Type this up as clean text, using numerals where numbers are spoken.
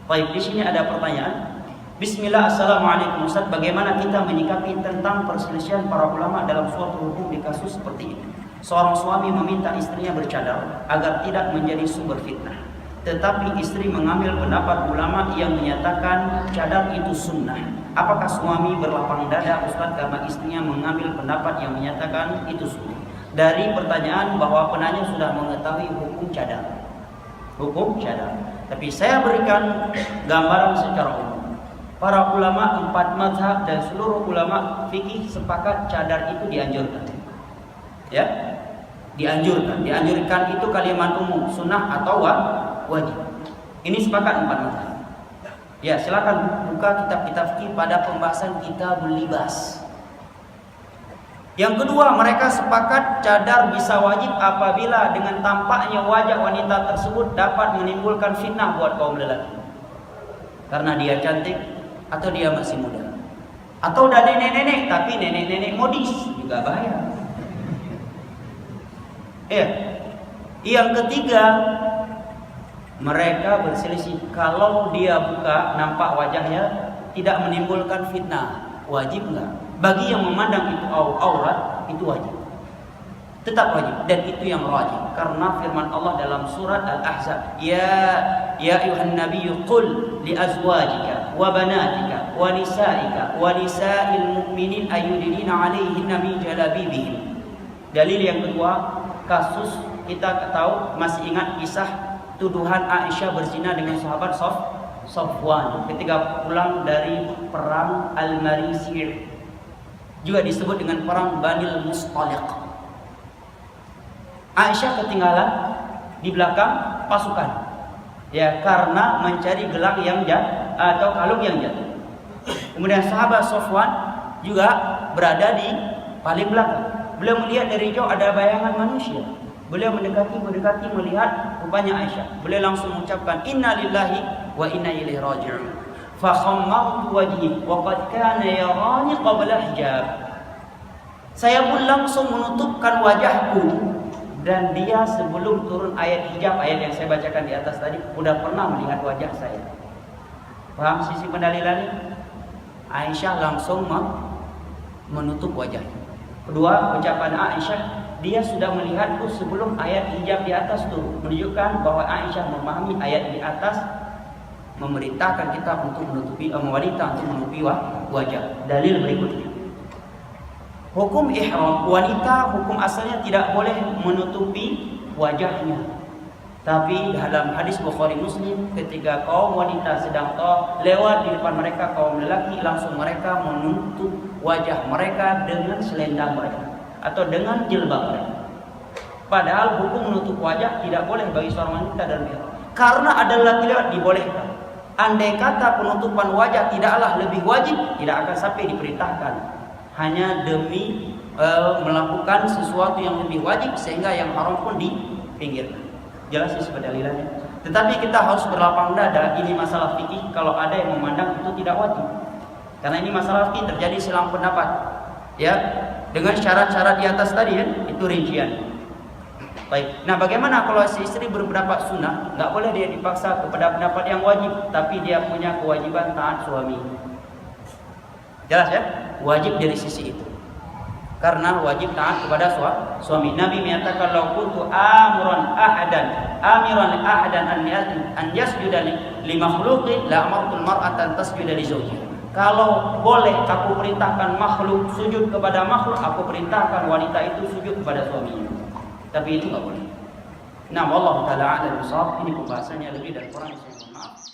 Baik, di sini ada pertanyaan. Bismillah, assalamualaikum Ustaz. Bagaimana kita menyikapi tentang perselisihan para ulama dalam suatu hukum di kasus seperti ini? Seorang suami meminta istrinya bercadar agar tidak menjadi sumber fitnah, tetapi istri mengambil pendapat ulama yang menyatakan cadar itu sunnah. Apakah suami berlapang dada Ustaz karena istrinya mengambil pendapat yang menyatakan itu sunnah? Dari pertanyaan bahwa penanya sudah mengetahui hukum cadar. Hukum cadar. Tapi saya berikan gambaran secara umum. Para ulama 4 mazhab dan seluruh ulama fikih sepakat cadar itu dianjurkan. Ya, dianjurkan. Dianjurkan itu kalimat umum, sunnah atau wajib. Ini sepakat 4 mazhab. Ya, silakan buka kitab-kitab fikih pada pembahasan kitabul libas. Yang kedua, mereka sepakat cadar bisa wajib apabila dengan tampaknya wajah wanita tersebut dapat menimbulkan fitnah buat kaum lelaki. Karena dia cantik atau dia masih muda. Atau udah nenek-nenek tapi nenek-nenek modis juga bahaya. Yang ketiga, mereka berselisih kalau dia buka nampak wajahnya tidak menimbulkan fitnah, wajib enggak? Bagi yang memandang itu aurat, itu wajib. Tetap wajib, dan itu yang wajib. Karena firman Allah dalam surat Al-Ahzab, Ya ayuhan nabiyyu qul li azwajika wa banatika wa nisa'ika wa nisa'il mu'minin ayyudinina 'alaihinna min jalabibihin. Dalil yang kedua, kasus kita tahu, masih ingat kisah tuduhan Aisyah berzina dengan sahabat Safwan ketika pulang dari perang Al-Marisir. Juga disebut dengan perang Banil Mustaliq. Aisyah ketinggalan di belakang pasukan, ya, karena mencari gelang yang jatuh atau kalung yang jatuh. Kemudian sahabat Safwan juga berada di paling belakang. Beliau melihat dari jauh ada bayangan manusia. Beliau mendekati melihat rupanya Aisyah. Beliau langsung mengucapkan inna lillahi wa inna ilaihi raji'un. Fa khammartu wajhi wa qad kana yarani qabla hijab. Saya pun langsung menutupkan wajahku, dan dia sebelum turun ayat hijab, ayat yang saya bacakan di atas tadi, sudah pernah melihat wajah saya. Paham sisi pendalilannya? Aisyah langsung menutup wajahnya. Kedua, ucapan Aisyah, dia sudah melihatku sebelum ayat hijab di atas turun, menunjukkan bahwa Aisyah memahami ayat di atas memerintahkan kita untuk menutupi wanita untuk menutupi wajah. Dalil berikutnya. Hukum ihram, wanita hukum asalnya tidak boleh menutupi wajahnya. Tapi dalam hadis Bukhari Muslim, ketika kaum wanita sedang lewat di depan mereka kaum lelaki, langsung mereka menutup wajah mereka dengan selendang mereka atau dengan jilbab mereka. Padahal hukum menutup wajah tidak boleh bagi seorang wanita dalam ihram. Karena ada laki lewat dibolehkan. Andai kata penutupan wajah tidaklah lebih wajib, tidak akan sampai diperintahkan. Hanya demi melakukan sesuatu yang lebih wajib, sehingga yang haram pun dipinggirkan. Jelas sih pendalilannya. Tetapi kita harus berlapang dada, ini masalah fikih. Kalau ada yang memandang itu tidak wajib, karena ini masalah fikih, terjadi silang pendapat. Ya, dengan syarat-syarat di atas tadi, ya, itu rincian. Baik. Nah, bagaimana kalau si istri berpendapat sunnah? Nggak boleh dia dipaksa kepada pendapat yang wajib, tapi dia punya kewajiban taat suami. Jelas ya? Wajib dari sisi itu. Karena wajib taat kepada suami. Nabi menyatakan, "Lau kuntu amiran ahadan an yasjuda li makhluqin la amartul mar'ata an tasjuda li zawjiha." Kalau boleh aku perintahkan makhluk sujud kepada makhluk, aku perintahkan wanita itu sujud kepada suaminya. Tapi itu enggak boleh. Nah, wallahu taala a'lam bishawab. Ini pembahasannya lebih dan kurang, saya mohon maaf.